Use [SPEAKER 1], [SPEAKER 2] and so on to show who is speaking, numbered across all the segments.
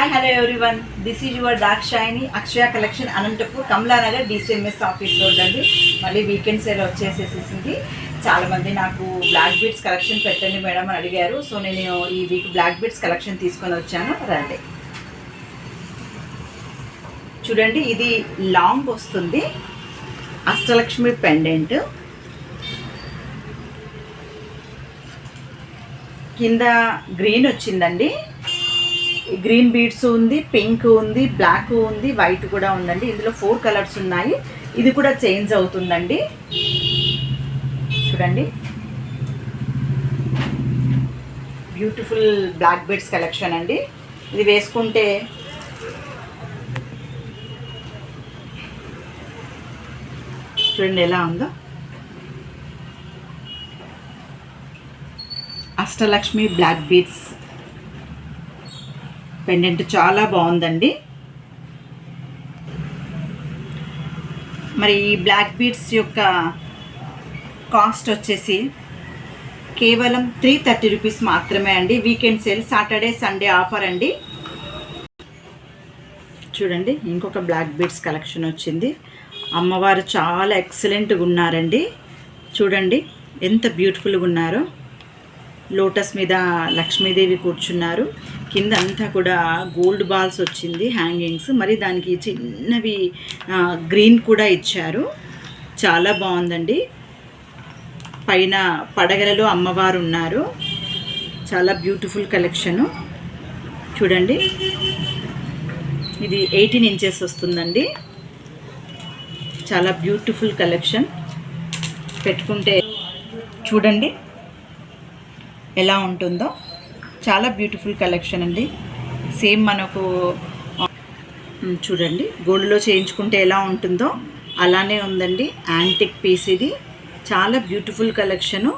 [SPEAKER 1] Hi, hello everyone. This is your Dark Shiny Akshaya Collection Anantapur Kamla Nagar DCMS office road అండి. మళ్ళీ weekend sale వచ్చేసేసింది. చాలా మంది నాకు black beads collection పెట్టండి madam అని అడిగారు. సో నేను ఈ వీక్ బ్లాక్ బీడ్స్ కలెక్షన్ తీసుకొని వచ్చాను. రండి చూడండి, ఇది లాంగ్ వస్తుంది, అష్టలక్ష్మి పెండెంట్, కింద గ్రీన్ వచ్చిందండి. గ్రీన్ బీడ్స్ ఉంది, పింక్ ఉంది, బ్లాక్ ఉంది, వైట్ కూడా ఉందండి. ఇందులో 4 కలర్స్ ఉన్నాయి. ఇది కూడా చేంజ్ అవుతుందండి. చూడండి, బ్యూటిఫుల్ బ్లాక్ బీడ్స్ కలెక్షన్ అండి. ఇది వేసుకుంటే చూడండి ఎలా ఉందో. అష్టలక్ష్మి బ్లాక్ బీడ్స్ పెండెంట్ చాలా బాగుందండి. మరి ఈ బ్లాక్ బీడ్స్ యొక్క కాస్ట్ వచ్చేసి కేవలం 330 రూపీస్ మాత్రమే అండి. Weekend sale, Saturday Sunday offer అండి. చూడండి, ఇంకొక బ్లాక్ బీడ్స్ కలెక్షన్ వచ్చింది. అమ్మవారు చాలా ఎక్సలెంట్గా ఉన్నారండి. చూడండి ఎంత బ్యూటిఫుల్గా ఉన్నారో. లోటస్ మీద లక్ష్మీదేవి కూర్చున్నారు. కింద అంతా కూడా గోల్డ్ బాల్స్ వచ్చింది హ్యాంగింగ్స్. మరి దానికి చిన్నవి గ్రీన్ కూడా ఇచ్చారు. చాలా బాగుందండి. పైన పడగలలో అమ్మవారు ఉన్నారు. చాలా బ్యూటిఫుల్ కలెక్షను. చూడండి, ఇది 18 ఇంచెస్ వస్తుందండి. చాలా బ్యూటిఫుల్ కలెక్షన్. పెట్టుకుంటే చూడండి ఎలా ఉంటుందో. చాలా బ్యూటిఫుల్ కలెక్షన్ అండి. సేమ్ మనకు చూడండి గోల్డ్లో చేయించుకుంటే ఎలా ఉంటుందో అలానే ఉందండి. యాంటిక్ పీస్ ఇది. చాలా బ్యూటిఫుల్ కలెక్షను.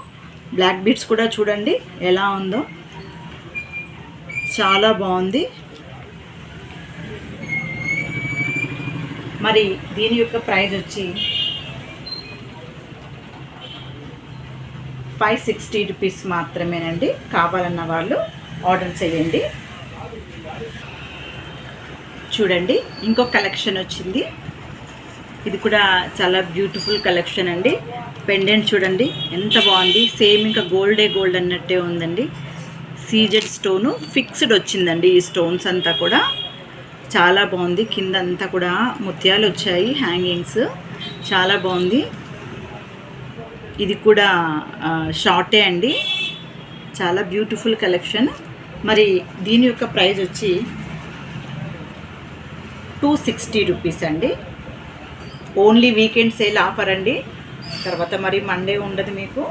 [SPEAKER 1] బ్లాక్ బీడ్స్ కూడా చూడండి ఎలా ఉందో. చాలా బాగుంది. మరి దీని యొక్క ప్రైస్ వచ్చి 560 రూపీస్ మాత్రమేనండి. కావాలన్న వాళ్ళు ఆర్డర్ చేయండి. చూడండి, ఇంకో కలెక్షన్ వచ్చింది. ఇది కూడా చాలా బ్యూటిఫుల్ కలెక్షన్ అండి. పెండెంట్ చూడండి ఎంత బాగుంది. సేమ్ ఇంకా గోల్డ్ అన్నట్టే ఉందండి. సీజెడ్ స్టోను ఫిక్స్డ్ వచ్చిందండి. ఈ స్టోన్స్ అంతా కూడా చాలా బాగుంది. కింద అంతా కూడా ముత్యాలు వచ్చాయి హ్యాంగింగ్స్. చాలా బాగుంది. ఇది కూడా షార్టే అండి. చాలా బ్యూటిఫుల్ కలెక్షన్. మరి దీని యొక్క ప్రైస్ వచ్చి 260 రూపీస్ అండి. ఓన్లీ వీకెండ్ సేల్ ఆఫర్ అండి. తర్వాత మరి మండే ఉండదు మీకు.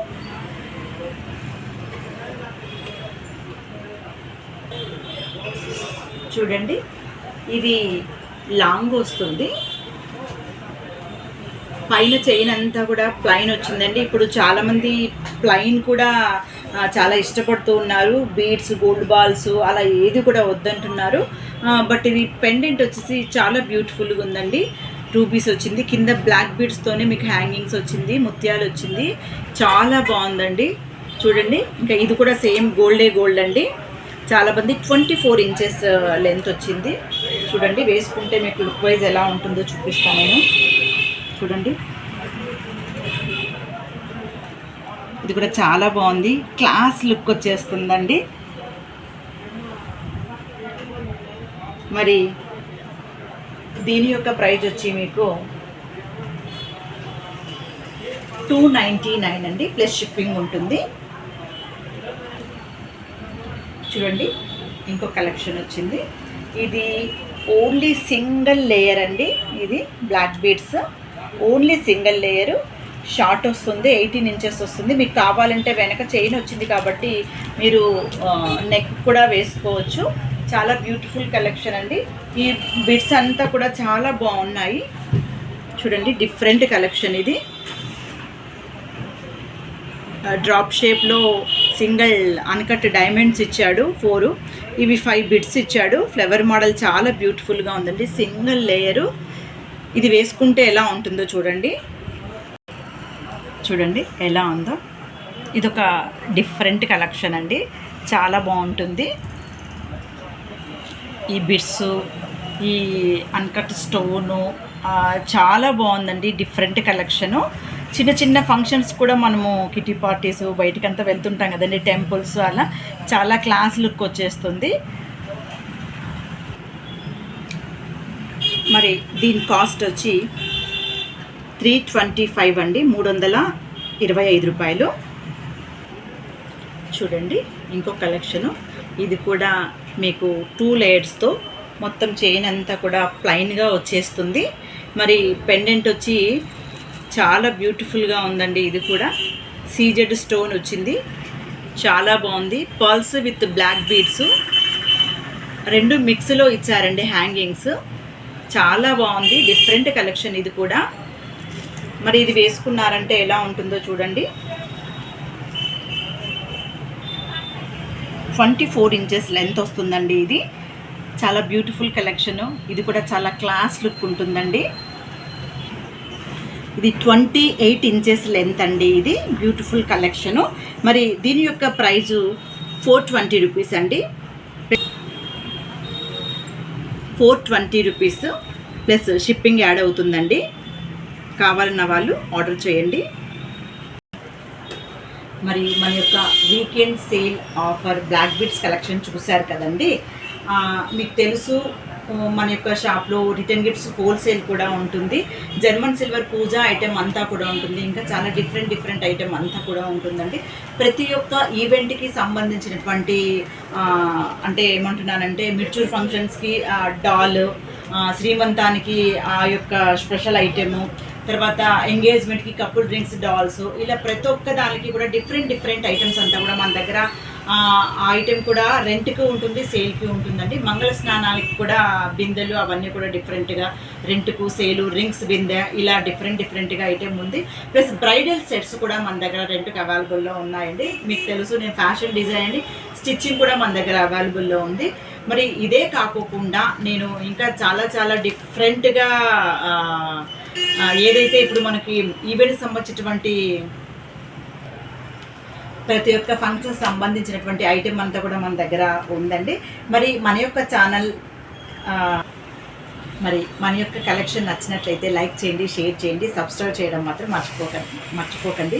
[SPEAKER 1] చూడండి, ఇది లాంగ్ వస్తుంది. పైన చైన్ అంతా కూడా ప్లైన్ వచ్చిందండి. ఇప్పుడు చాలామంది ప్లైన్ కూడా చాలా ఇష్టపడుతూ ఉన్నారు. బీడ్స్, గోల్డ్ బాల్స్ అలా ఏది కూడా వద్దంటున్నారు. బట్ ఇది పెండెంట్ వచ్చేసి చాలా బ్యూటిఫుల్గా ఉందండి. రూబీస్ వచ్చింది, కింద బ్లాక్ బీడ్స్తోనే మీకు హ్యాంగింగ్స్ వచ్చింది, ముత్యాలు వచ్చింది. చాలా బాగుందండి. చూడండి, ఇంకా ఇది కూడా సేమ్ గోల్డ్ అండి. చాలామంది 24 ఇంచెస్ లెంత్ వచ్చింది. చూడండి, వేసుకుంటే మీకు లుక్ వైజ్ ఎలా ఉంటుందో చూపిస్తాను నేను. చూడండి, ఇది కూడా చాలా బాగుంది. క్లాస్ లుక్ వచ్చేస్తుందండి. మరి దీని యొక్క ప్రైస్ వచ్చి మీకు 299 అండి, ప్లస్ షిప్పింగ్ ఉంటుంది. చూడండి, ఇంకో కలెక్షన్ వచ్చింది. ఇది ఓన్లీ సింగిల్ లేయర్ అండి. ఇది black beads only single layer. Short వస్తుంది, 18 ఇంచెస్ వస్తుంది. మీకు కావాలంటే వెనక చైన్ వచ్చింది కాబట్టి మీరు నెక్ కూడా వేసుకోవచ్చు. చాలా బ్యూటిఫుల్ కలెక్షన్ అండి. ఈ బిడ్స్ అంతా కూడా చాలా బాగున్నాయి. చూడండి, డిఫరెంట్ కలెక్షన్ ఇది. డ్రాప్ షేప్లో సింగిల్ అన్కట్ డైమండ్స్ ఇచ్చాడు 4. ఇవి 5 బిడ్స్ ఇచ్చాడు. ఫ్లవర్ మోడల్ చాలా బ్యూటిఫుల్గా ఉందండి. Single layer. ఇది వేసుకుంటే ఎలా ఉంటుందో చూడండి. చూడండి ఎలా ఉందో. ఇదొక డిఫరెంట్ కలెక్షన్ అండి. చాలా బాగుంటుంది. ఈ బిట్స్, ఈ అన్కట్ స్టోను చాలా బాగుందండి. Different collection. చిన్న చిన్న ఫంక్షన్స్ కూడా మనము కిటీ పార్టీస్ బయటకంతా వెళ్తుంటాం కదండి, టెంపుల్స్, అలా చాలా క్లాస్ లుక్ వచ్చేస్తుంది. మరి దీని కాస్ట్ వచ్చి 325 అండి, 325 రూపాయలు. చూడండి ఇంకో కలెక్షను. ఇది కూడా మీకు 2 లేయర్స్తో మొత్తం చైన్ అంతా కూడా ప్లైన్గా వచ్చేస్తుంది. మరి పెండెంట్ వచ్చి చాలా బ్యూటిఫుల్గా ఉందండి. ఇది కూడా సీజెడ్ స్టోన్ వచ్చింది, చాలా బాగుంది. పర్ల్స్ విత్ బ్లాక్ బీడ్స్ 2 మిక్స్లో ఇచ్చారండి హ్యాంగింగ్స్. చాలా బాగుంది, డిఫరెంట్ కలెక్షన్ ఇది కూడా. మరి ఇది వేసుకున్నారంటే ఎలా ఉంటుందో చూడండి. 24 ఇంచెస్ లెంత్ వస్తుందండి. ఇది చాలా బ్యూటిఫుల్ కలెక్షను. ఇది కూడా చాలా క్లాస్ లుక్ ఉంటుందండి. ఇది 28 ఇంచెస్ లెంత్ అండి. ఇది బ్యూటిఫుల్ కలెక్షను. మరి దీని యొక్క ప్రైజు 420 రూపీస్ అండి. 420 రూపీస్ ప్లస్ షిప్పింగ్ యాడ్ అవుతుందండి. కావాలన్న వాళ్ళు ఆర్డర్ చేయండి. మరి మన యొక్క weekend sale offer black beads collection చూశారు కదండి. మీకు తెలుసు మన యొక్క షాప్లో రిటర్న్ గిఫ్ట్స్ హోల్సేల్ కూడా ఉంటుంది. జర్మన్ సిల్వర్ పూజ ఐటెం అంతా కూడా ఉంటుంది. ఇంకా చాలా డిఫరెంట్ ఐటెం అంతా కూడా ఉంటుందండి. ప్రతి ఒక్క ఈవెంట్కి సంబంధించినటువంటి అంటే ఏమంటున్నానంటే మిడ్చూర్ ఫంక్షన్స్కి డాల్, శ్రీమంతానికి ఆ యొక్క స్పెషల్ ఐటెము, తర్వాత ఎంగేజ్మెంట్కి కపుల్ డ్రింక్స్ డాల్స్, ఇలా ప్రతి ఒక్క దానికి కూడా డిఫరెంట్ ఐటమ్స్ అంతా కూడా మన దగ్గర ఆ ఐటెం కూడా రెంట్కి ఉంటుంది, సేల్కి ఉంటుందండి. మంగళ స్నానాలకి కూడా బిందెలు అవన్నీ కూడా డిఫరెంట్గా రెంట్కు, సేలు, రింగ్స్ బిందె, ఇలా డిఫరెంట్గా ఐటెం ఉంది. ప్లస్ బ్రైడల్ సెట్స్ కూడా మన దగ్గర రెంట్కి అవైలబుల్లో ఉన్నాయండి. మీకు తెలుసు నేను ఫ్యాషన్ డిజైన్ అండి, స్టిచ్చింగ్ కూడా మన దగ్గర అవైలబుల్లో ఉంది. మరి ఇదే కాకోకుండా నేను ఇంకా చాలా డిఫరెంట్గా ఏదైతే ఇప్పుడు మనకి ఈవెంట్ సంబంధించినటువంటి ప్రతి ఒక్క ఫంక్షన్ సంబంధించినటువంటి ఐటెం అంతా కూడా మన దగ్గర ఉందండి. మరి మన యొక్క ఛానల్ మన యొక్క కలెక్షన్ నచ్చినట్లయితే లైక్ చేయండి, షేర్ చేయండి, సబ్స్క్రైబ్ చేయడం మాత్రం మర్చిపోకండి.